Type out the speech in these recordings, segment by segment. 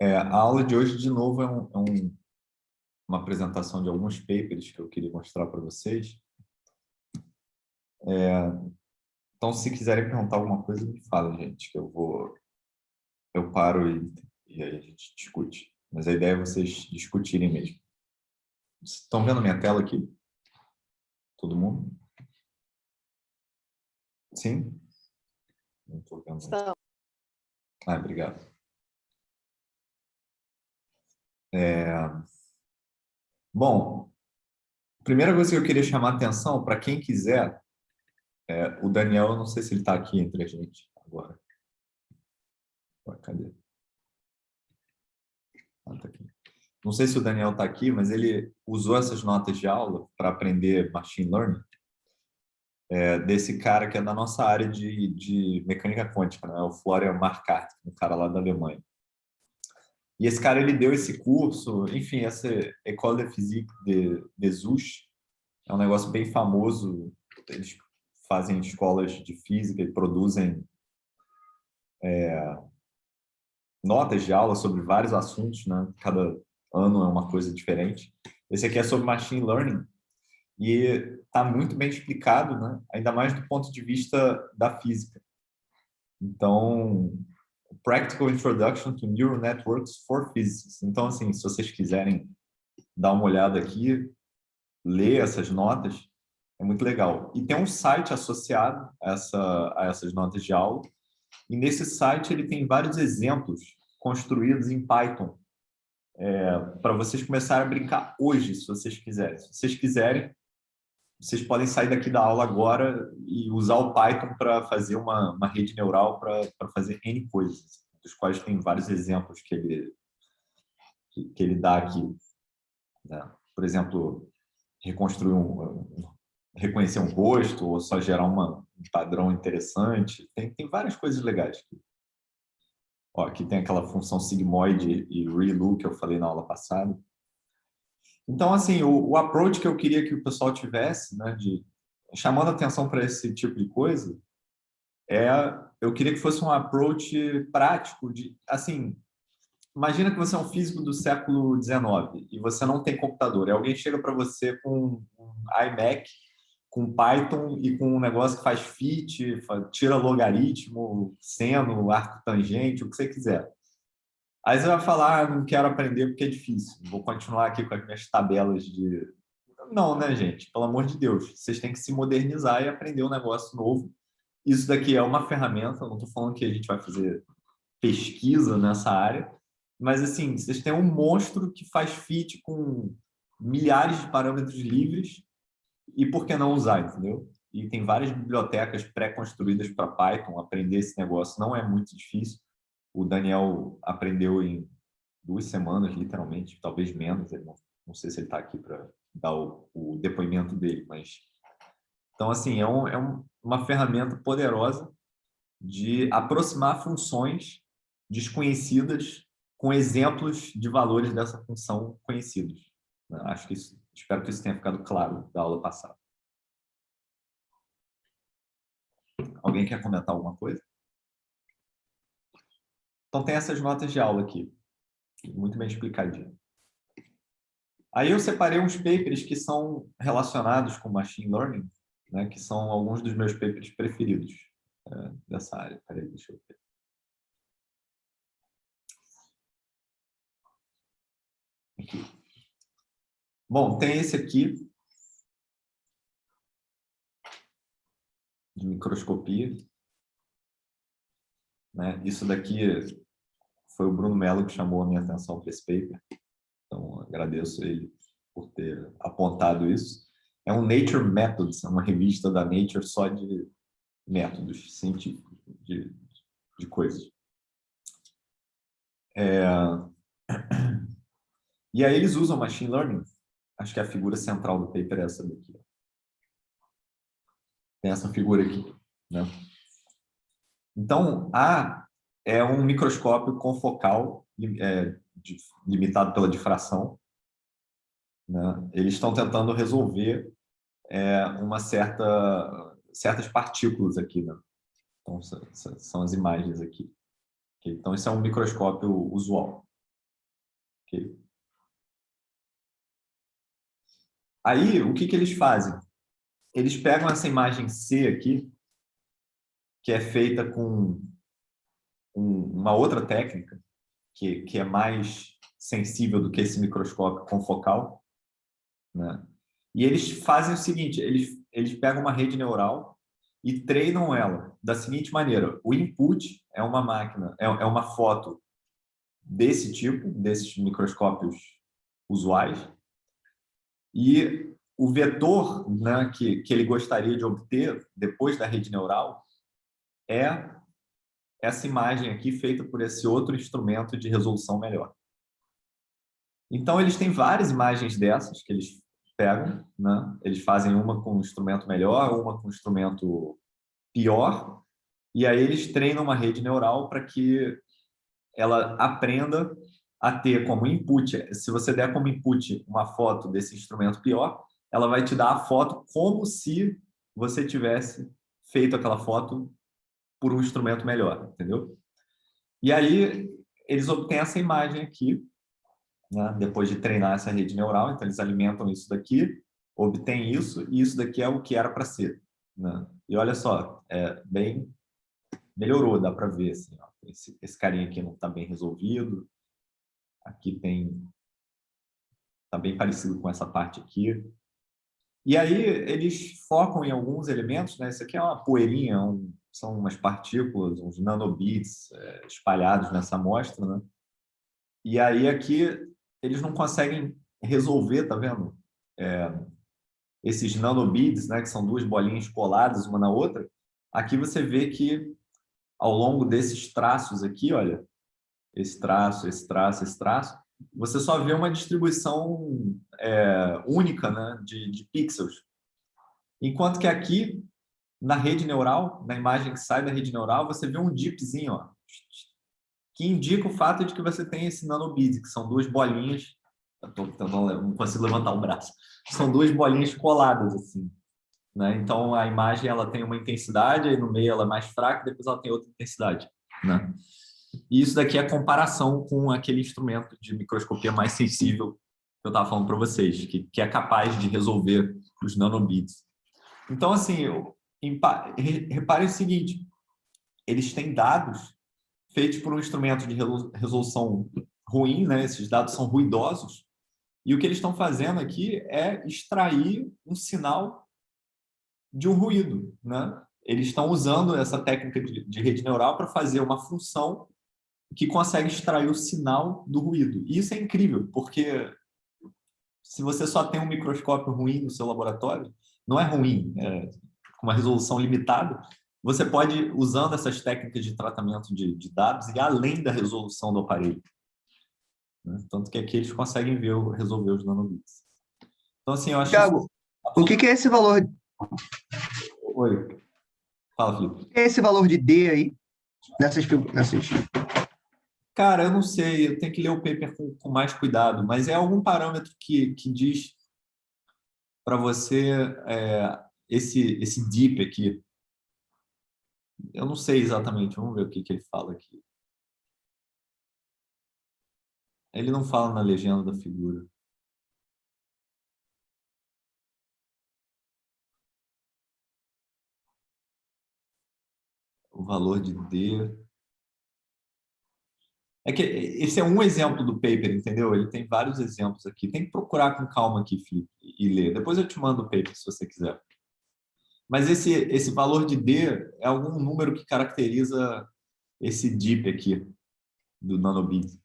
A aula de hoje, de novo, uma apresentação de alguns papers que eu queria mostrar para vocês. Então, se quiserem perguntar alguma coisa, me fala, gente, que eu paro e aí a gente discute. Mas a ideia é vocês discutirem mesmo. Vocês estão vendo minha tela aqui? Todo mundo? Sim? Não estou vendo. Estão. Obrigado. Bom, a primeira coisa que eu queria chamar a atenção, para quem quiser, o Daniel, eu não sei se ele está aqui entre a gente agora. Cadê? Tá aqui. Não sei se o Daniel está aqui, mas ele usou essas notas de aula para aprender Machine Learning, desse cara que é da nossa área de mecânica quântica, né? O Florian Markart, um cara lá da Alemanha. E esse cara, ele deu esse curso, enfim, essa École de Physique de Zush, é um negócio bem famoso. Eles fazem escolas de física e produzem notas de aula sobre vários assuntos, né? Cada ano é uma coisa diferente. Esse aqui é sobre Machine Learning e está muito bem explicado, né? Ainda mais do ponto de vista da física. Então, Practical Introduction to Neural Networks for Physicists. Então, assim, se vocês quiserem dar uma olhada aqui, ler essas notas, é muito legal. E tem um site associado a essas notas de aula, e nesse site ele tem vários exemplos construídos em Python, para vocês começarem a brincar hoje, se vocês quiserem. Se vocês quiserem, vocês podem sair daqui da aula agora e usar o Python para fazer uma rede neural para fazer N coisas, dos quais tem vários exemplos que ele dá aqui, né? Por exemplo, reconhecer um rosto ou só gerar um padrão interessante. Tem várias coisas legais aqui. Ó, aqui tem aquela função sigmoid e ReLU que eu falei na aula passada. Então, assim, o approach que eu queria que o pessoal tivesse, né, chamando atenção para esse tipo de coisa, eu queria que fosse um approach prático assim, imagina que você é um físico do século XIX e você não tem computador. E alguém chega para você com um iMac, com Python e com um negócio que faz fit, tira logaritmo, seno, arco tangente, o que você quiser. Aí você vai falar, não quero aprender porque é difícil. Vou continuar aqui com as minhas tabelas de... Não, né, gente? Pelo amor de Deus. Vocês têm que se modernizar e aprender um negócio novo. Isso daqui é uma ferramenta, não estou falando que a gente vai fazer pesquisa nessa área, mas, assim, vocês têm um monstro que faz fit com milhares de parâmetros livres e por que não usar, entendeu? E tem várias bibliotecas pré-construídas para Python. Aprender esse negócio não é muito difícil. O Daniel aprendeu em 2 semanas, literalmente, talvez menos. Não sei se ele está aqui para dar o depoimento dele, mas... Então, assim, uma ferramenta poderosa de aproximar funções desconhecidas com exemplos de valores dessa função conhecidos. Espero que isso tenha ficado claro da aula passada. Alguém quer comentar alguma coisa? Então, tem essas notas de aula aqui, muito bem explicadinho. Aí eu separei uns papers que são relacionados com Machine Learning, né, que são alguns dos meus papers preferidos dessa área. Peraí, deixa eu ver. Aqui. Bom, tem esse aqui, de microscopia, né? Isso daqui foi o Bruno Mello que chamou a minha atenção para esse paper. Então, agradeço ele por ter apontado isso. É um Nature Methods, é uma revista da Nature só de métodos científicos, de coisas. E aí eles usam Machine Learning. Acho que a figura central do paper é essa daqui. Tem essa figura aqui, né? Então, é um microscópio confocal, limitado pela difração, né? Eles estão tentando resolver certas partículas aqui, né? Então, são as imagens aqui. Então, esse é um microscópio usual. Ok? Aí, o que eles fazem? Eles pegam essa imagem C aqui, que é feita com uma outra técnica, que é mais sensível do que esse microscópio confocal, né? E eles fazem o seguinte, eles pegam uma rede neural e treinam ela da seguinte maneira: o input é uma máquina, é uma foto desse tipo, desses microscópios usuais, e o vetor, né, que ele gostaria de obter depois da rede neural é essa imagem aqui feita por esse outro instrumento de resolução melhor. Então, eles têm várias imagens dessas que eles pegam, né? Eles fazem uma com um instrumento melhor, uma com um instrumento pior, e aí eles treinam uma rede neural para que ela aprenda a ter como input, se você der como input uma foto desse instrumento pior, ela vai te dar a foto como se você tivesse feito aquela foto por um instrumento melhor, entendeu? E aí eles obtêm essa imagem aqui, né, depois de treinar essa rede neural, então eles alimentam isso daqui, obtêm isso, e isso daqui é o que era para ser, né? E olha só, bem melhorou, dá para ver assim, ó, esse carinha aqui não está bem resolvido, aqui está bem parecido com essa parte aqui. E aí eles focam em alguns elementos, né? Isso aqui é uma poeirinha, são umas partículas, uns nanobits espalhados nessa amostra, né? E aí aqui eles não conseguem resolver, tá vendo? Esses nanobits, né, que são duas bolinhas coladas uma na outra. Aqui você vê que ao longo desses traços aqui, olha, esse traço, esse traço, esse traço, você só vê uma distribuição única, né, de pixels. Enquanto que aqui, na rede neural, na imagem que sai da rede neural, você vê um dipzinho, ó, que indica o fato de que você tem esse nanobit, que são duas bolinhas, não consigo levantar o braço, são duas bolinhas coladas, assim, né? Então, a imagem ela tem uma intensidade, aí no meio ela é mais fraca, depois ela tem outra intensidade, né? E isso daqui é a comparação com aquele instrumento de microscopia mais sensível que eu estava falando para vocês, que é capaz de resolver os nanobits. Então, assim, reparem o seguinte, eles têm dados feitos por um instrumento de resolução ruim, né? Esses dados são ruidosos, e o que eles estão fazendo aqui é extrair um sinal de um ruído, né? Eles estão usando essa técnica de rede neural para fazer uma função que consegue extrair o sinal do ruído. E isso é incrível, porque se você só tem um microscópio ruim no seu laboratório, não é ruim, com uma resolução limitada, você pode, usando essas técnicas de tratamento de dados, ir além da resolução do aparelho, né? Tanto que aqui eles conseguem resolver os nanobits. Então, assim, eu acho isso... Thiago, o que é esse valor? Oi, fala, Felipe. O que é esse valor de D aí nessas... Cara, eu não sei, eu tenho que ler o paper com mais cuidado, mas é algum parâmetro que diz para você esse dip aqui. Eu não sei exatamente, vamos ver o que ele fala aqui. Ele não fala na legenda da figura. O valor de D. É que esse é um exemplo do paper, entendeu? Ele tem vários exemplos aqui. Tem que procurar com calma aqui, Felipe, e ler. Depois eu te mando o paper, se você quiser. Mas esse valor de D é algum número que caracteriza esse dip aqui do nanobit,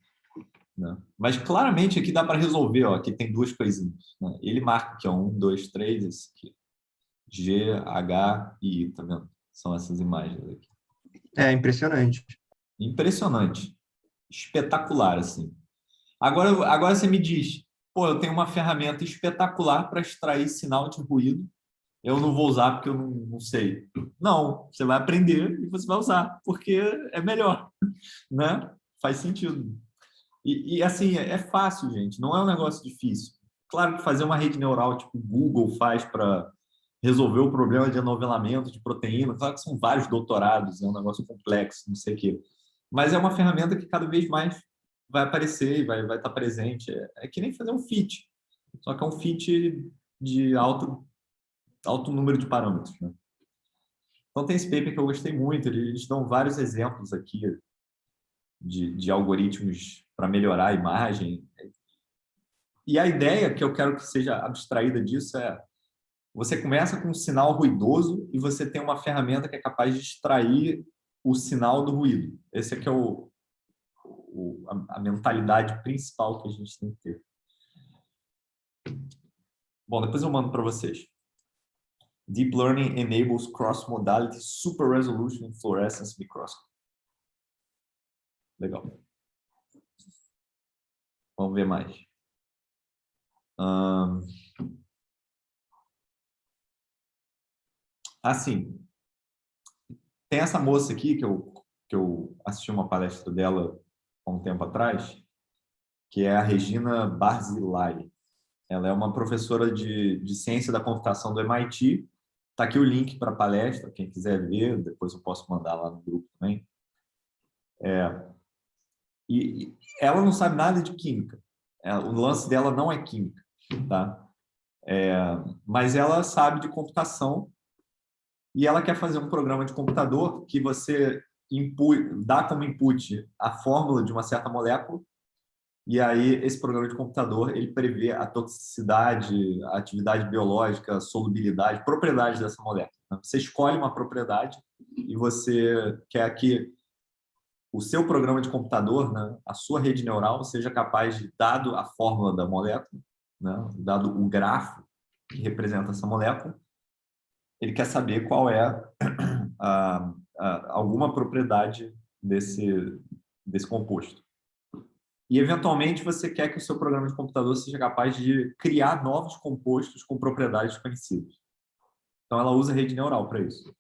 né? Mas claramente aqui dá para resolver, ó, aqui tem duas coisinhas, né? Ele marca que é 1, 2, 3, esse aqui. G, H e I, tá vendo? São essas imagens aqui. É impressionante. Impressionante. Espetacular, assim. Agora você me diz, pô, eu tenho uma ferramenta espetacular para extrair sinal de ruído, eu não vou usar porque eu não sei. Não, você vai aprender e você vai usar, porque é melhor, né? Faz sentido. E assim, é fácil, gente, não é um negócio difícil. Claro que fazer uma rede neural tipo o Google faz para resolver o problema de anovelamento de proteína, claro que são vários doutorados, é um negócio complexo, não sei o quê. Mas é uma ferramenta que cada vez mais vai aparecer e vai estar presente. É que nem fazer um fit, só que é um fit de alto número de parâmetros, né? Então tem esse paper que eu gostei muito, eles dão vários exemplos aqui de algoritmos para melhorar a imagem. E a ideia que eu quero que seja abstraída disso é: você começa com um sinal ruidoso e você tem uma ferramenta que é capaz de extrair o sinal do ruído. Esse aqui é a mentalidade principal que a gente tem que ter. Bom, depois eu mando para vocês. Deep Learning enables cross-modality super resolution in fluorescence microscopy. Legal. Vamos ver mais. Assim, tem essa moça aqui que eu assisti uma palestra dela há um tempo atrás, que é a Regina Barzilai. Ela é uma professora de ciência da computação do MIT. Está aqui o link para a palestra, quem quiser ver, depois eu posso mandar lá no grupo também. E ela não sabe nada de química. O lance dela não é química, tá? Mas ela sabe de computação e ela quer fazer um programa de computador que você dá como input a fórmula de uma certa molécula. E aí, esse programa de computador, ele prevê a toxicidade, a atividade biológica, a solubilidade, propriedades dessa molécula. Você escolhe uma propriedade e você quer que o seu programa de computador, né, a sua rede neural, seja capaz de, dado a fórmula da molécula, né, dado o grafo que representa essa molécula, ele quer saber qual é alguma propriedade desse composto. E, eventualmente, você quer que o seu programa de computador seja capaz de criar novos compostos com propriedades conhecidas. Então, ela usa rede neural para isso.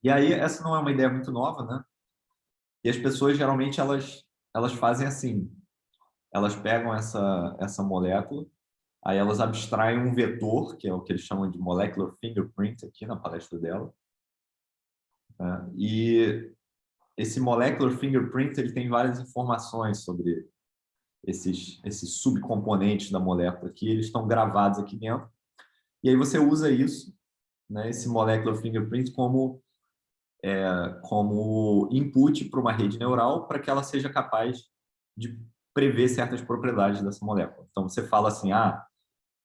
E aí, essa não é uma ideia muito nova, né? E as pessoas, geralmente, elas fazem assim. Elas pegam essa molécula, aí elas abstraem um vetor, que é o que eles chamam de molecular fingerprint, aqui na palestra dela. Né? E esse molecular fingerprint, ele tem várias informações sobre esses subcomponentes da molécula aqui, eles estão gravados aqui dentro. E aí você usa isso, né, esse molecular fingerprint, como input para uma rede neural para que ela seja capaz de prever certas propriedades dessa molécula. Então, você fala assim,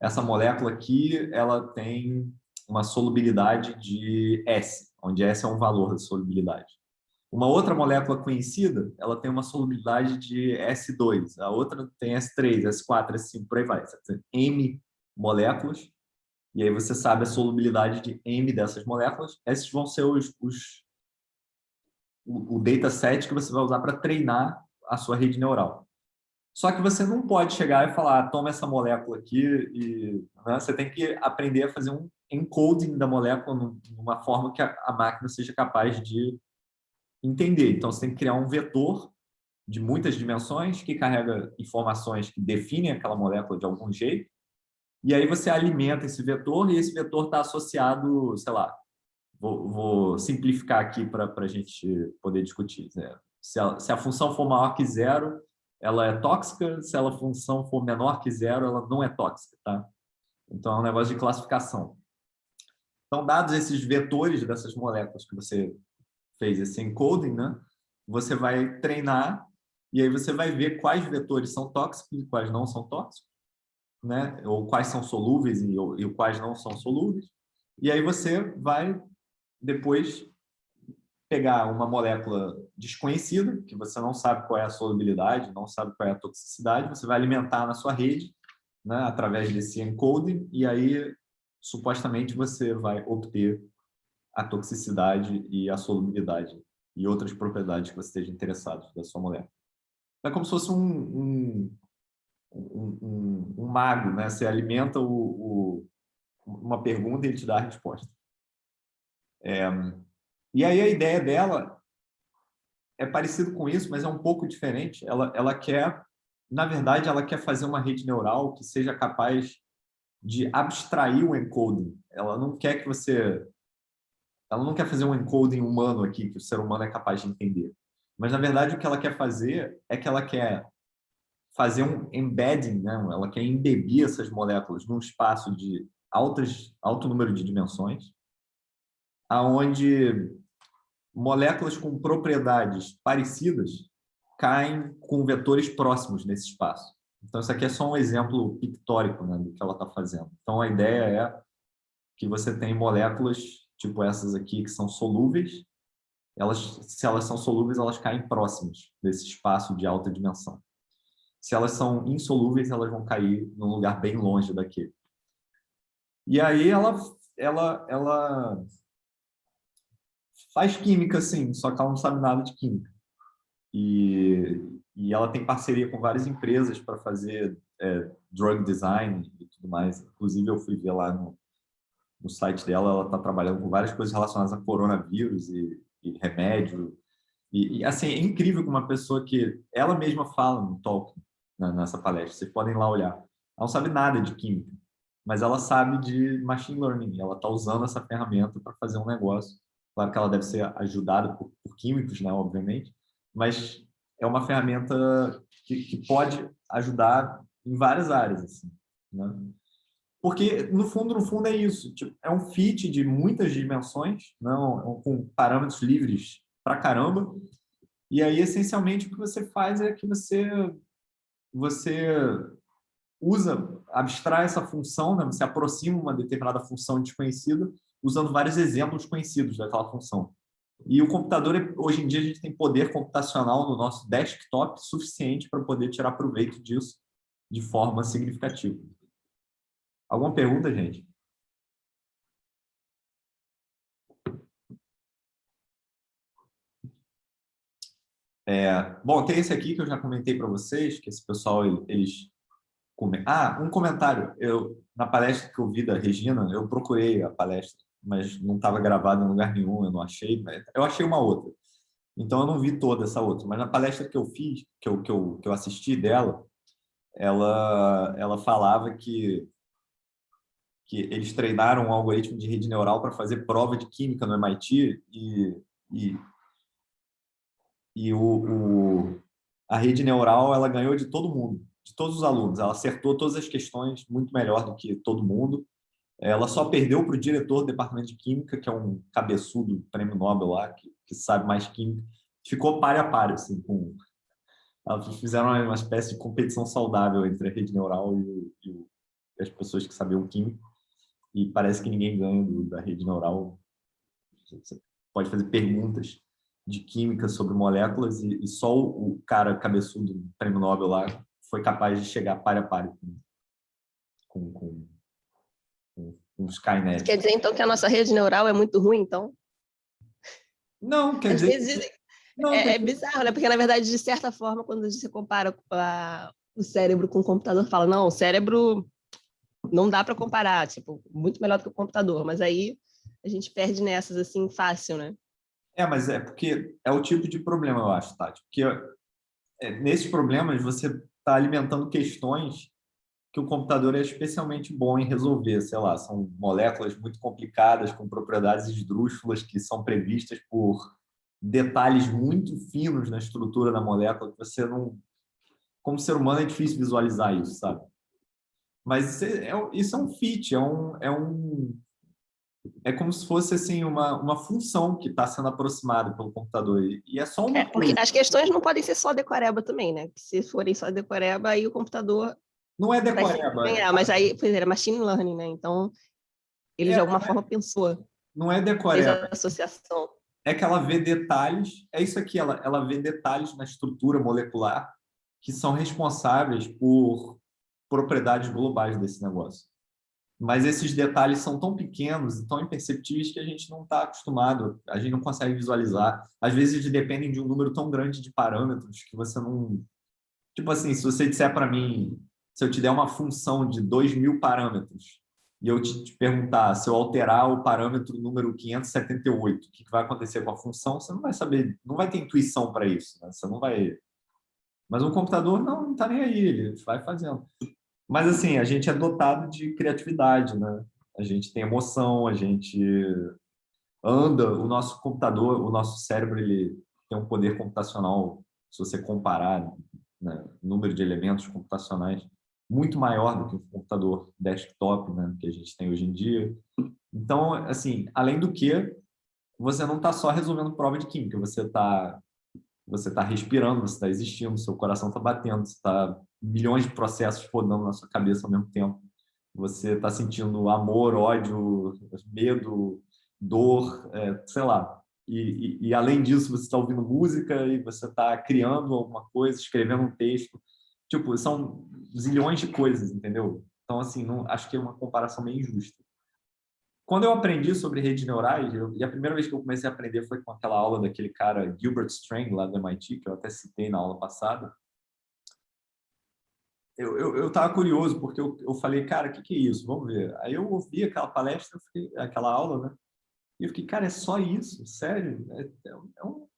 essa molécula aqui, ela tem uma solubilidade de S, onde S é um valor de solubilidade. Uma outra molécula conhecida, ela tem uma solubilidade de S2, a outra tem S3, S4, S5, por aí vai. Você tem M moléculas, e aí você sabe a solubilidade de M dessas moléculas. Esses vão ser o dataset que você vai usar para treinar a sua rede neural. Só que você não pode chegar e falar, toma essa molécula aqui, e né, você tem que aprender a fazer um encoding da molécula numa forma que a máquina seja capaz de entender. Então, você tem que criar um vetor de muitas dimensões que carrega informações que definem aquela molécula de algum jeito, e aí você alimenta esse vetor e esse vetor está associado, sei lá, vou simplificar aqui para a gente poder discutir. Né? Se a função for maior que zero, ela é tóxica, se a função for menor que zero, ela não é tóxica. Tá? Então, é um negócio de classificação. Então, dados esses vetores dessas moléculas que você fez esse encoding, né? Você vai treinar e aí você vai ver quais vetores são tóxicos e quais não são tóxicos, né? Ou quais são solúveis e quais não são solúveis. E aí você vai depois pegar uma molécula desconhecida, que você não sabe qual é a solubilidade, não sabe qual é a toxicidade, você vai alimentar na sua rede, né, através desse encoding, e aí supostamente você vai obter a toxicidade e a solubilidade e outras propriedades que você esteja interessado da sua molécula. É como se fosse um mago, né? Você alimenta uma pergunta e ele te dá a resposta. E aí a ideia dela é parecido com isso, mas é um pouco diferente. Ela quer, na verdade, ela quer fazer uma rede neural que seja capaz de abstrair o encoding. Ela não quer fazer um encoding humano aqui, que o ser humano é capaz de entender. Mas, na verdade, o que ela quer fazer é que ela quer fazer um embedding, né? Ela quer embebir essas moléculas num espaço de alto número de dimensões, aonde moléculas com propriedades parecidas caem com vetores próximos nesse espaço. Então, isso aqui é só um exemplo pictórico, né, do que ela está fazendo. Então, a ideia é que você tem moléculas, tipo essas aqui, que são solúveis. Se elas são solúveis, elas caem próximas desse espaço de alta dimensão. Se elas são insolúveis, elas vão cair num lugar bem longe daquele. E aí ela faz química, sim, só que ela não sabe nada de química. E ela tem parceria com várias empresas para fazer drug design e tudo mais. Inclusive, eu fui ver lá no site dela, ela está trabalhando com várias coisas relacionadas a coronavírus e remédio. Assim, é incrível que uma pessoa que ela mesma fala no talk, nessa palestra, vocês podem ir lá olhar. Ela não sabe nada de química, mas ela sabe de machine learning. Ela está usando essa ferramenta para fazer um negócio. Claro que ela deve ser ajudada por químicos, né, obviamente, mas é uma ferramenta que pode ajudar em várias áreas, assim, né? Porque, no fundo é isso. Tipo, é um fit de muitas dimensões, não, com parâmetros livres pra caramba. E aí, essencialmente, o que você faz é que você abstrai essa função, né? Você aproxima uma determinada função desconhecida usando vários exemplos conhecidos daquela função. E o computador, hoje em dia, a gente tem poder computacional no nosso desktop suficiente para poder tirar proveito disso de forma significativa. Alguma pergunta, gente? Bom, tem esse aqui que eu já comentei para vocês, que esse pessoal, eles... um comentário. Na palestra que eu vi da Regina, eu procurei a palestra, mas não estava gravada em lugar nenhum, eu não achei. Eu achei uma outra. Então, eu não vi toda essa outra. Mas na palestra que eu fiz, que eu assisti dela, ela falava que eles treinaram um algoritmo de rede neural para fazer prova de química no MIT e, a rede neural ela ganhou de todo mundo, de todos os alunos. Ela acertou todas as questões muito melhor do que todo mundo. Ela só perdeu para o diretor do departamento de química, que é um cabeçudo prêmio Nobel lá, que sabe mais química. Ficou páreo a páreo, assim, elas fizeram uma espécie de competição saudável entre a rede neural e as pessoas que sabiam química. E parece que ninguém ganha da rede neural. Você pode fazer perguntas de química sobre moléculas e só o cara cabeçudo do prêmio Nobel lá foi capaz de chegar páreo a páreo com o Skynet. Quer dizer, então, que a nossa rede neural é muito ruim, então? Não, quer Às dizer... vezes Não, é bizarro, né? Porque, na verdade, de certa forma, quando você compara o cérebro com o computador, fala, não, o cérebro não dá para comparar, tipo, muito melhor do que o computador, mas aí a gente perde nessas, assim, fácil, né? mas é porque é o tipo de problema, eu acho, Tati. Porque nesses problemas você está alimentando questões que o computador é especialmente bom em resolver, sei lá, são moléculas muito complicadas, com propriedades esdrúxulas que são previstas por detalhes muito finos na estrutura da molécula que você não... Como ser humano é difícil visualizar isso, sabe? Mas isso é um fit, é como se fosse assim uma função que está sendo aproximada pelo computador e é só uma Porque coisa. as questões não podem ser só decoreba também, né? Se forem só decoreba, aí o computador Não é vai sempre decoreba, ganhar, mas aí, pois é machine learning, né? Então, ele de alguma forma pensou, não é fez decoreba. a associação. É que ela vê detalhes, é isso aqui, ela vê detalhes na estrutura molecular que são responsáveis por propriedades globais desse negócio. Mas esses detalhes são tão pequenos e tão imperceptíveis que a gente não está acostumado, a gente não consegue visualizar. Às vezes eles dependem de um número tão grande de parâmetros que você não... Tipo assim, se você disser para mim, se eu te der uma função de 2.000 parâmetros e eu te perguntar se eu alterar o parâmetro número 578, o que vai acontecer com a função, você não vai saber, não vai ter intuição para isso, né? Você não vai... Mas um computador não está nem aí, ele vai fazendo. Mas, assim, a gente é dotado de criatividade, né? A gente tem emoção, a gente anda, o nosso computador, o nosso cérebro, ele tem um poder computacional, se você comparar, né, o número de elementos computacionais, muito maior do que um computador desktop, né, que a gente tem hoje em dia. Então, assim, além do que, você não está só resolvendo prova de química, você tá respirando, você está existindo, seu coração está batendo, você está milhões de processos rodando na sua cabeça ao mesmo tempo. Você está sentindo amor, ódio, medo, dor, sei lá. E além disso, você está ouvindo música e você está criando alguma coisa, escrevendo um texto. Tipo, são zilhões de coisas, entendeu? Então, assim, não, acho que é uma comparação meio injusta. Quando eu aprendi sobre redes neurais, e a primeira vez que eu comecei a aprender foi com aquela aula daquele cara Gilbert Strang, lá do MIT, que eu até citei na aula passada. Eu estava curioso, porque eu falei, cara, o que é isso? Vamos ver. Aí eu ouvi aquela palestra, aquela aula, né? E eu fiquei, cara, é só isso? Sério?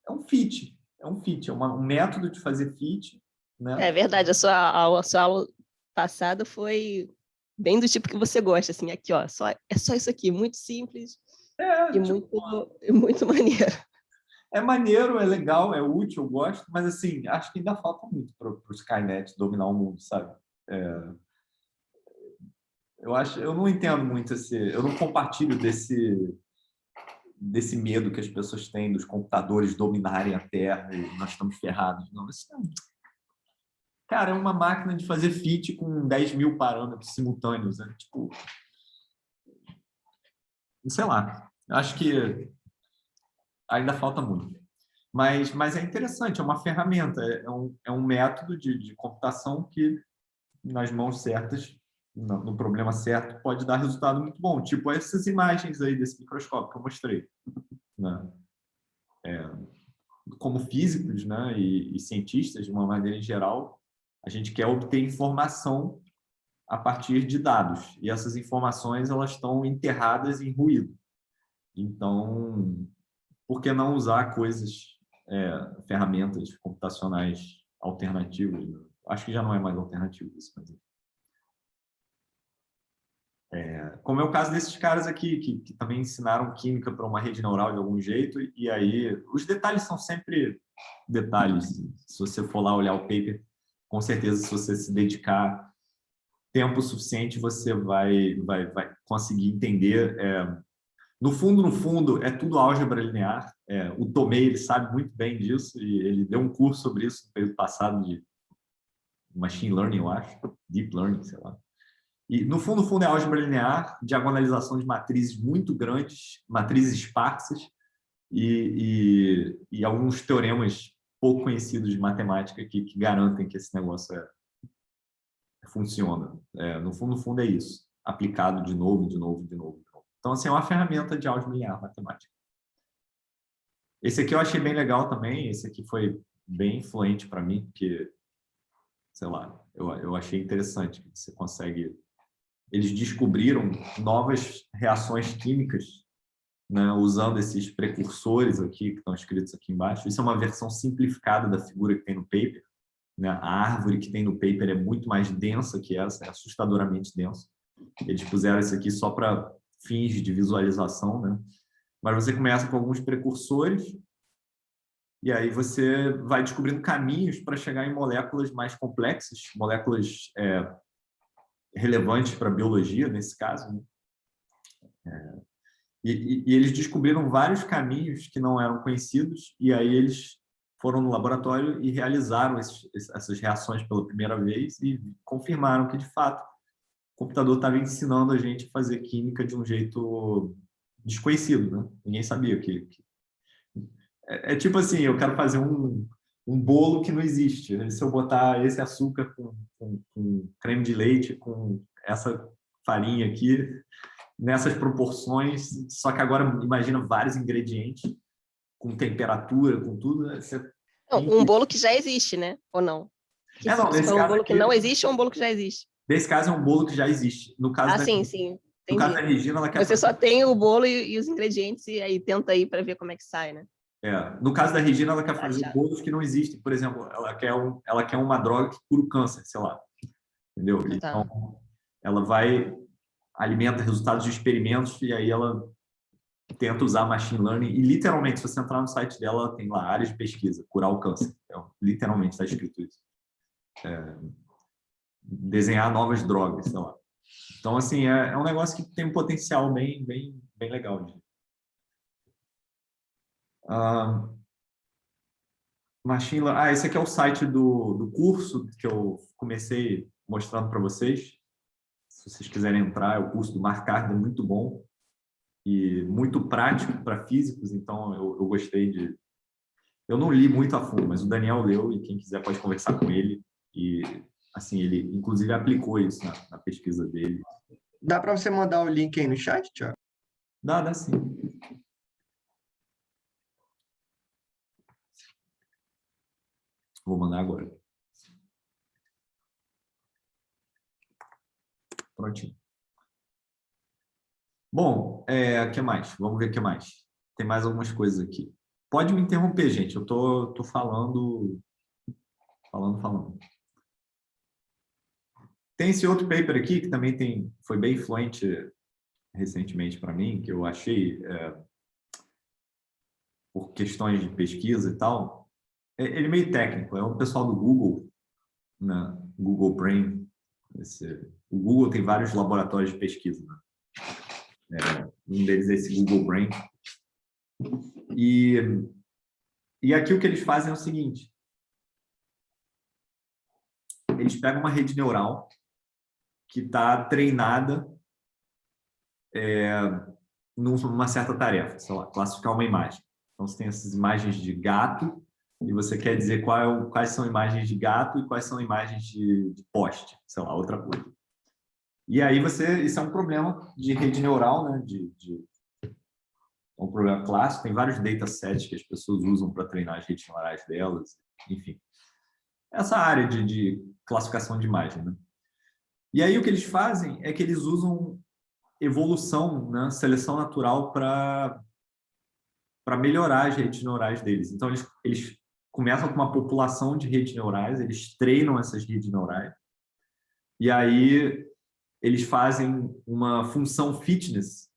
É um fit. É um fit, um método de fazer fit, né? É verdade, a sua aula passada foi bem do tipo que você gosta, assim, aqui, ó, é só isso aqui, muito simples e Tipo, muito maneiro. é maneiro, é legal, é útil, eu gosto, mas assim, acho que ainda falta muito para o Skynet dominar o mundo, sabe? Eu não entendo muito eu não compartilho desse medo que as pessoas têm dos computadores dominarem a Terra e nós estamos ferrados. Não, cara, é uma máquina de fazer fit com 10 mil parâmetros simultâneos, né? Tipo, sei lá, acho que ainda falta muito. Mas é interessante, é uma ferramenta, é um método de computação que, nas mãos certas, no problema certo, pode dar resultado muito bom. Tipo essas imagens aí desse microscópio que eu mostrei, né? Como físicos, né, e cientistas, de uma maneira em geral, a gente quer obter informação a partir de dados. E essas informações elas estão enterradas em ruído. Então, por que não usar ferramentas computacionais alternativas? Acho que já não é mais alternativo isso. Mas... como é o caso desses caras aqui, que também ensinaram química para uma rede neural de algum jeito, e aí os detalhes são sempre detalhes. Se você for lá olhar o paper, com certeza, se você se dedicar tempo suficiente, você vai conseguir entender. No fundo, é tudo álgebra linear. O Tomei, ele sabe muito bem disso, e ele deu um curso sobre isso no período passado de Machine Learning, eu acho, Deep Learning, sei lá. E, no fundo, é álgebra linear, diagonalização de matrizes muito grandes, matrizes esparsas, e alguns teoremas pouco conhecidos de matemática que garantem que esse negócio funciona. No fundo, é isso. Aplicado de novo, de novo, de novo. Então, assim, é uma ferramenta de álgebra linear matemática. Esse aqui eu achei bem legal também. Esse aqui foi bem influente para mim, porque, sei lá, eu achei interessante que você consegue... Eles descobriram novas reações químicas, né, usando esses precursores aqui, que estão escritos aqui embaixo. Isso é uma versão simplificada da figura que tem no paper, né? A árvore que tem no paper é muito mais densa que essa, é assustadoramente densa. Eles puseram isso aqui só para fins de visualização, né? Mas você começa com alguns precursores e aí você vai descobrindo caminhos para chegar em moléculas mais complexas, moléculas relevantes para a biologia, nesse caso, né? E eles descobriram vários caminhos que não eram conhecidos, e aí eles foram no laboratório e realizaram essas reações pela primeira vez e confirmaram que, de fato, o computador estava ensinando a gente a fazer química de um jeito desconhecido, né? Ninguém sabia que... É tipo assim, eu quero fazer um bolo que não existe. Se eu botar esse açúcar com creme de leite, com essa farinha aqui, nessas proporções, só que agora imagina vários ingredientes, com temperatura, com tudo. Não, um bolo que já existe, né? Ou não? Não, Se nesse for um caso bolo aqui, que não existe ou um bolo que já existe? nesse caso é um bolo que já existe. No caso Sim, no caso da entendi. Regina, ela quer Você fazer... só tem o bolo e os ingredientes e aí tenta aí para ver como é que sai, né? No caso da Regina, ela quer fazer Achado. bolos que não existem. Por exemplo, ela quer uma droga que cura o câncer, sei lá. Entendeu? Tá. Então, ela alimenta resultados de experimentos e aí ela tenta usar machine learning e, literalmente, se você entrar no site dela, ela tem lá áreas de pesquisa, curar o câncer. Literalmente está escrito isso. Desenhar novas drogas, sei lá. Então, assim, é um negócio que tem um potencial bem legal. Machine Learning. Esse aqui é o site do curso que eu comecei mostrando para vocês. Se vocês quiserem entrar, é o curso do Mark Carden, muito bom e muito prático para físicos, então eu gostei de... Eu não li muito a fundo, mas o Daniel leu e quem quiser pode conversar com ele. E, assim, ele inclusive aplicou isso na pesquisa dele. Dá para você mandar o link aí no chat, Thiago? Dá sim. Vou mandar agora. Prontinho. Bom, o que mais? Vamos ver o que mais. Tem mais algumas coisas aqui. Pode me interromper, gente. Eu tô falando. Tem esse outro paper aqui que também foi bem influente recentemente para mim, que eu achei por questões de pesquisa e tal. Ele é meio técnico. É um pessoal do Google, na Google Brain. O Google tem vários laboratórios de pesquisa, né? Um deles é esse Google Brain. E aqui o que eles fazem é o seguinte: eles pegam uma rede neural que está treinada numa certa tarefa, sei lá, classificar uma imagem. Então, você tem essas imagens de gato e você quer dizer quais são imagens de gato e quais são imagens de poste, sei lá, outra coisa. E aí isso é um problema de rede neural, né? É um problema clássico. Tem vários datasets que as pessoas usam para treinar as redes neurais delas, enfim. Essa área de classificação de imagem, né? E aí o que eles fazem é que eles usam evolução, né? Seleção natural para melhorar as redes neurais deles. Então, eles começam com uma população de redes neurais, eles treinam essas redes neurais, e aí eles fazem uma função fitness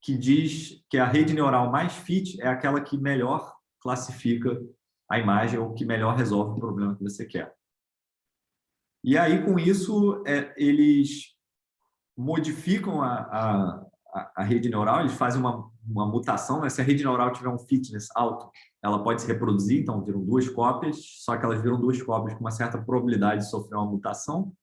que diz que a rede neural mais fit é aquela que melhor classifica a imagem ou que melhor resolve o problema que você quer. E aí, com isso, eles modificam a rede neural, eles fazem uma mutação, né? Se a rede neural tiver um fitness alto, ela pode se reproduzir, então viram duas cópias, só que elas viram duas cópias com uma certa probabilidade de sofrer uma mutação,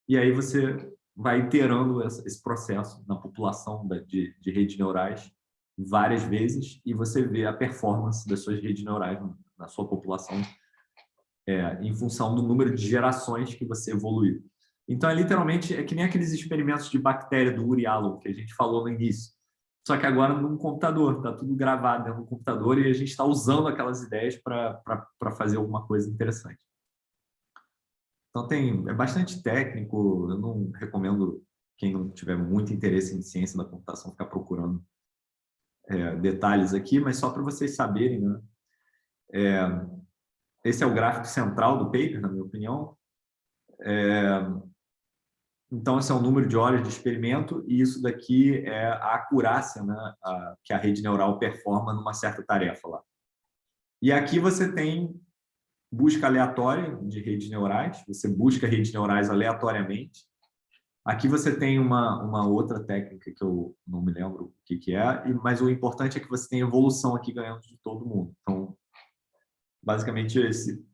e aí você vai iterando esse processo na população de redes neurais várias vezes, e você vê a performance das suas redes neurais na sua população em função do número de gerações que você evoluiu. Então, literalmente, é que nem aqueles experimentos de bactéria do Uri Allen, que a gente falou no início. Só que agora num computador, está tudo gravado dentro do computador e a gente está usando aquelas ideias para fazer alguma coisa interessante. Então, é bastante técnico. Eu não recomendo quem não tiver muito interesse em ciência da computação ficar procurando detalhes aqui, mas só para vocês saberem, né? Esse é o gráfico central do paper, na minha opinião. Então, esse é o número de horas de experimento e isso daqui é a acurácia, né, que a rede neural performa numa certa tarefa lá. E aqui você tem busca aleatória de redes neurais, você busca redes neurais aleatoriamente. Aqui você tem uma outra técnica que eu não me lembro o que é, mas o importante é que você tem evolução aqui ganhando de todo mundo. Então, basicamente, esse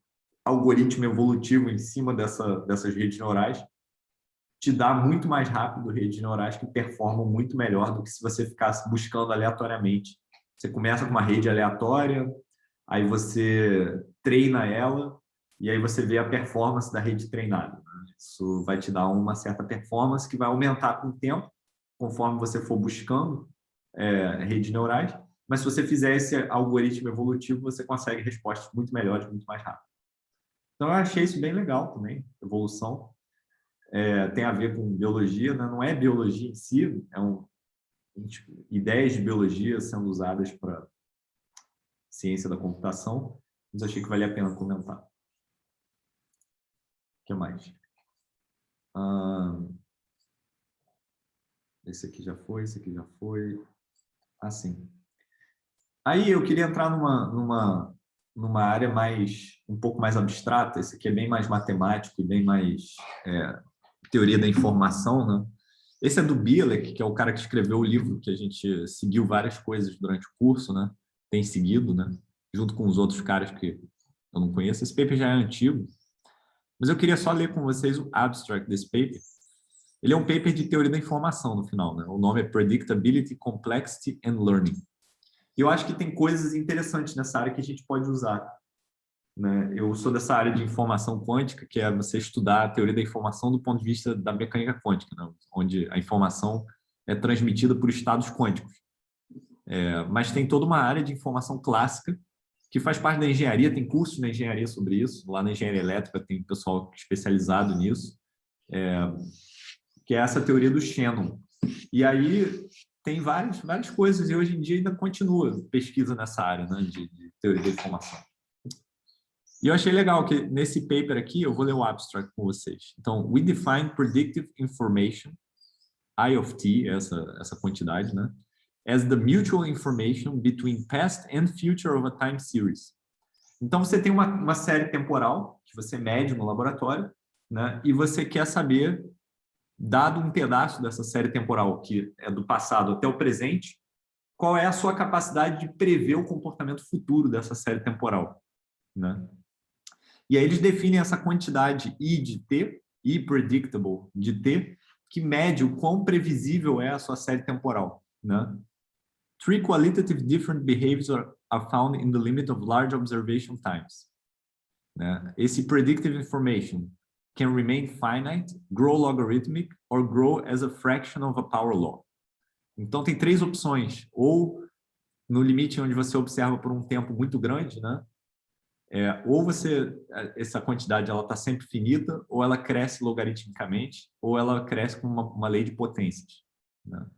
algoritmo evolutivo em cima dessas redes neurais te dá muito mais rápido redes neurais que performam muito melhor do que se você ficasse buscando aleatoriamente. Você começa com uma rede aleatória, aí você treina ela e aí você vê a performance da rede treinada. Isso vai te dar uma certa performance que vai aumentar com o tempo, conforme você for buscando redes neurais. Mas se você fizer esse algoritmo evolutivo, você consegue respostas muito melhores, muito mais rápido. Então, eu achei isso bem legal também, evolução. Tem a ver com biologia, né? Não é biologia em si, ideias de biologia sendo usadas para ciência da computação, mas achei que valia a pena comentar. O que mais? Esse aqui já foi, esse aqui já foi. Sim. Aí eu queria entrar numa área um pouco mais abstrata. Esse aqui é bem mais matemático e bem mais teoria da informação, né? Esse é do Bielek, que é o cara que escreveu o livro que a gente seguiu várias coisas durante o curso, né? Tem seguido, né? Junto com os outros caras que eu não conheço. Esse paper já é antigo, mas eu queria só ler com vocês o abstract desse paper. Ele é um paper de teoria da informação no final, né? O nome é Predictability, Complexity and Learning. E eu acho que tem coisas interessantes nessa área que a gente pode usar, né? Eu sou dessa área de informação quântica, que é você estudar a teoria da informação do ponto de vista da mecânica quântica, né? Onde a informação é transmitida por estados quânticos. Mas tem toda uma área de informação clássica que faz parte da engenharia, tem cursos na engenharia sobre isso, lá na engenharia elétrica tem pessoal especializado nisso, que é essa teoria do Shannon. E aí tem várias coisas, e hoje em dia ainda continua pesquisa nessa área, né, de teoria da informação. E eu achei legal que nesse paper aqui, eu vou ler o abstract com vocês. Então, we define predictive information, I of t, essa quantidade, né, as the mutual information between past and future of a time series. Então, você tem uma série temporal que você mede no laboratório, né, e você quer saber, dado um pedaço dessa série temporal que é do passado até o presente, qual é a sua capacidade de prever o comportamento futuro dessa série temporal, né? E aí eles definem essa quantidade I de T, I predictable de T, que mede o quão previsível é a sua série temporal, né? Three qualitative different behaviors are found in the limit of large observation times, né? Esse predictive information can remain finite, grow logarithmic, or grow as a fraction of a power law. Então, tem três opções. Ou no limite onde você observa por um tempo muito grande, né? Ou essa quantidade está sempre finita, ou ela cresce logaritmicamente, ou ela cresce com uma lei de potências, né?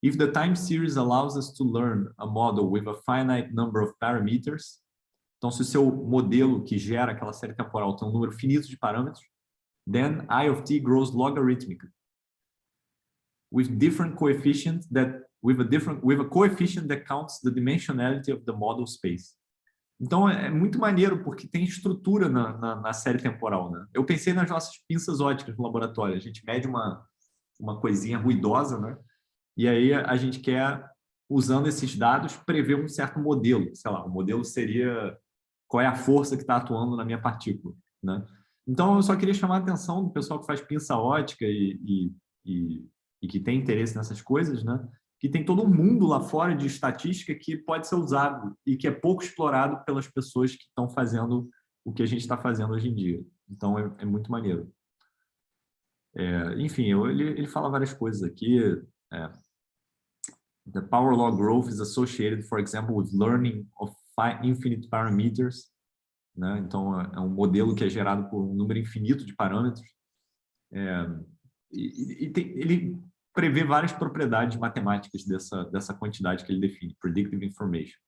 If the time series allows us to learn a model with a finite number of parameters, então se o seu modelo que gera aquela série temporal tem um número finito de parâmetros, then I of t grows logarithmically with different coefficient with a coefficient that counts the dimensionality of the model space. Então é muito maneiro porque tem estrutura na série temporal, né? Eu pensei nas nossas pinças óticas no laboratório. A gente mede uma coisinha ruidosa, né? E aí a gente quer, usando esses dados, prever um certo modelo. Sei lá, o modelo seria qual é a força que está atuando na minha partícula, né? Então, eu só queria chamar a atenção do pessoal que faz pinça ótica e que tem interesse nessas coisas, né? Que tem todo um mundo lá fora de estatística que pode ser usado e que é pouco explorado pelas pessoas que estão fazendo o que a gente está fazendo hoje em dia. Então, é muito maneiro. Enfim, ele fala várias coisas aqui. The power law growth is associated, for example, with learning of infinite parameters, né? Então, é um modelo que é gerado por um número infinito de parâmetros. Ele prevê várias propriedades matemáticas dessa quantidade que ele define, predictive information.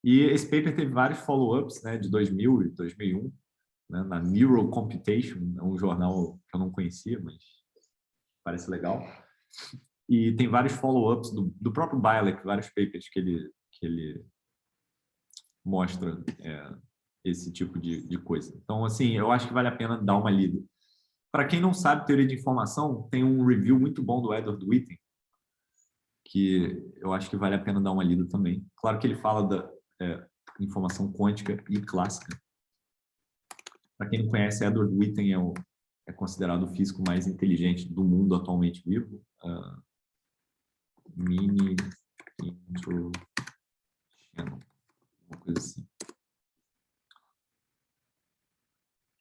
E esse paper teve vários follow-ups, né, de 2000 e 2001, né, na Neural Computation, um jornal que eu não conhecia, mas parece legal. E tem vários follow-ups do próprio Bielek, vários papers que ele mostra esse tipo de coisa. Então, assim, eu acho que vale a pena dar uma lida. Para quem não sabe teoria de informação, tem um review muito bom do Edward Witten, que eu acho que vale a pena dar uma lida também. Claro que ele fala da informação quântica e clássica. Para quem não conhece, Edward Witten é considerado o físico mais inteligente do mundo atualmente vivo. Mini intro, uma coisa assim.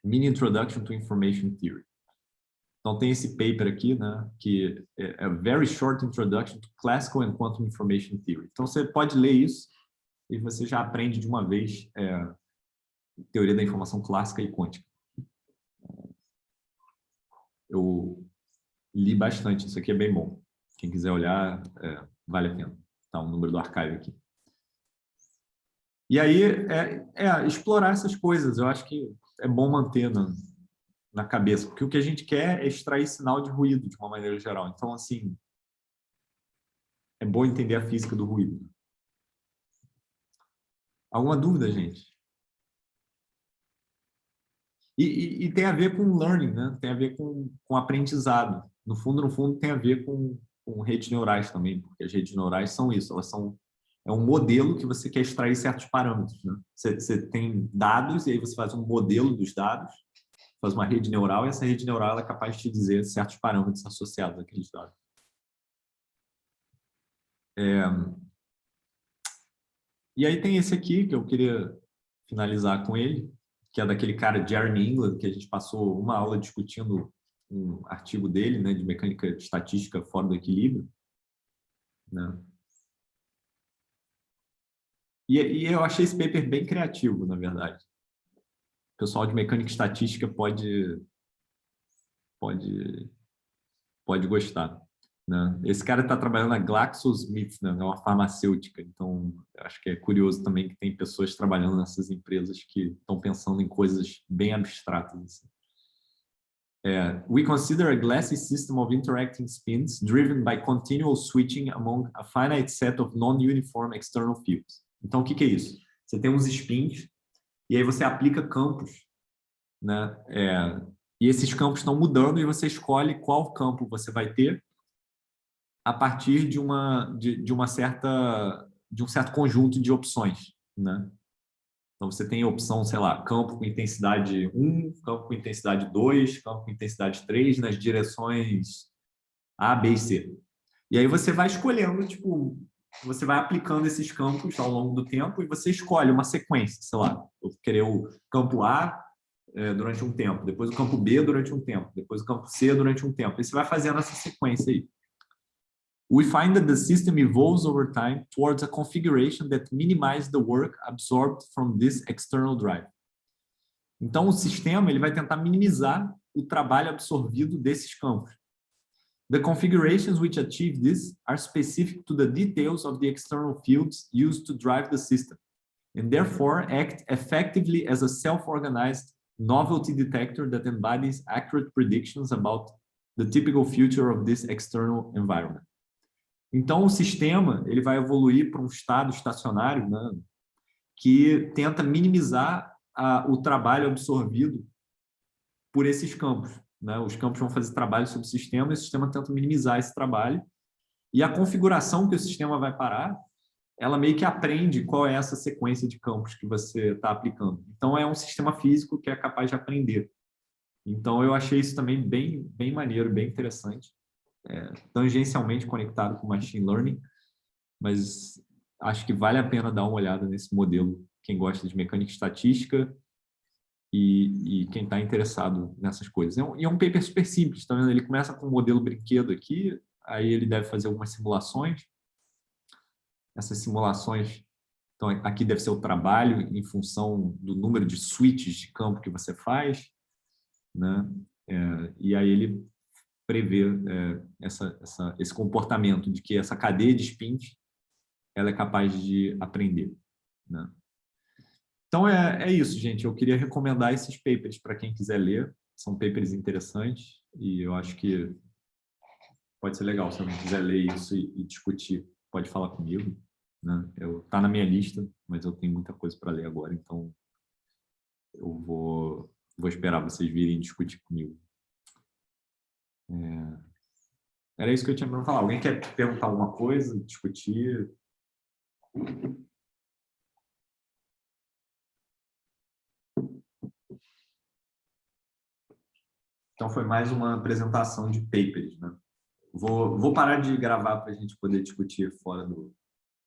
Mini Introduction to Information Theory. Então tem esse paper aqui, né, que é a Very Short Introduction to Classical and Quantum Information Theory. Então você pode ler isso e você já aprende de uma vez teoria da informação clássica e quântica. Eu li bastante, isso aqui é bem bom. Quem quiser olhar, vale a pena. Tá o número do archive aqui. E aí, explorar essas coisas, eu acho que é bom manter na cabeça, porque o que a gente quer é extrair sinal de ruído, de uma maneira geral. Então, assim, é bom entender a física do ruído. Alguma dúvida, gente? E tem a ver com learning, né? Tem a ver com aprendizado. No fundo, tem a ver com redes neurais também, porque as redes neurais são isso, é um modelo que você quer extrair certos parâmetros, né? Você tem dados e aí você faz um modelo dos dados, faz uma rede neural e essa rede neural ela é capaz de te dizer certos parâmetros associados àqueles dados. E aí tem esse aqui que eu queria finalizar com ele, que é daquele cara Jeremy England, que a gente passou uma aula discutindo um artigo dele, né, de mecânica estatística fora do equilíbrio, né? E eu achei esse paper bem criativo, na verdade. O pessoal de mecânica estatística pode gostar, né? Esse cara está trabalhando na GlaxoSmithKline, né, é uma farmacêutica, então acho que é curioso também que tem pessoas trabalhando nessas empresas que estão pensando em coisas bem abstratas. Assim. We consider a glassy system of interacting spins driven by continual switching among a finite set of non-uniform external fields. Então, o que é isso? Você tem uns spins e aí você aplica campos, né? E esses campos estão mudando e você escolhe qual campo você vai ter a partir de um certo conjunto de opções, né? Então, você tem a opção, sei lá, campo com intensidade 1, campo com intensidade 2, campo com intensidade 3, nas direções A, B e C. E aí você vai escolhendo, tipo, você vai aplicando esses campos ao longo do tempo e você escolhe uma sequência, sei lá, eu vou querer o campo A durante um tempo, depois o campo B durante um tempo, depois o campo C durante um tempo. E você vai fazendo essa sequência aí. We find that the system evolves over time towards a configuration that minimizes the work absorbed from this external drive. Então, o sistema ele vai tentar minimizar o trabalho absorvido desses campos. The configurations which achieve this are specific to the details of the external fields used to drive the system, and therefore act effectively as a self-organized novelty detector that embodies accurate predictions about the typical future of this external environment. Então, o sistema ele vai evoluir para um estado estacionário, né, que tenta minimizar o trabalho absorvido por esses campos. Né? Os campos vão fazer trabalho sobre o sistema e o sistema tenta minimizar esse trabalho. E a configuração que o sistema vai parar, ela meio que aprende qual é essa sequência de campos que você está aplicando. Então, é um sistema físico que é capaz de aprender. Então, eu achei isso também bem maneiro, bem interessante. Tangencialmente conectado com Machine Learning, mas acho que vale a pena dar uma olhada nesse modelo, quem gosta de mecânica estatística e quem está interessado nessas coisas. E é um paper super simples, tá vendo? Ele começa com um modelo brinquedo aqui, aí ele deve fazer algumas simulações. Essas simulações, então aqui deve ser o trabalho em função do número de switches de campo que você faz, né? E aí ele prevê esse comportamento de que essa cadeia de spins ela é capaz de aprender, né? Então é isso, gente. Eu queria recomendar esses papers para quem quiser ler. São papers interessantes e eu acho que pode ser legal. Se alguém quiser ler isso e discutir, pode falar comigo, né? Tá na minha lista, mas eu tenho muita coisa para ler agora, então eu vou esperar vocês virem discutir comigo. Era isso que eu tinha para falar. Alguém quer perguntar alguma coisa, discutir? Então, foi mais uma apresentação de papers, né? Vou parar de gravar para a gente poder discutir fora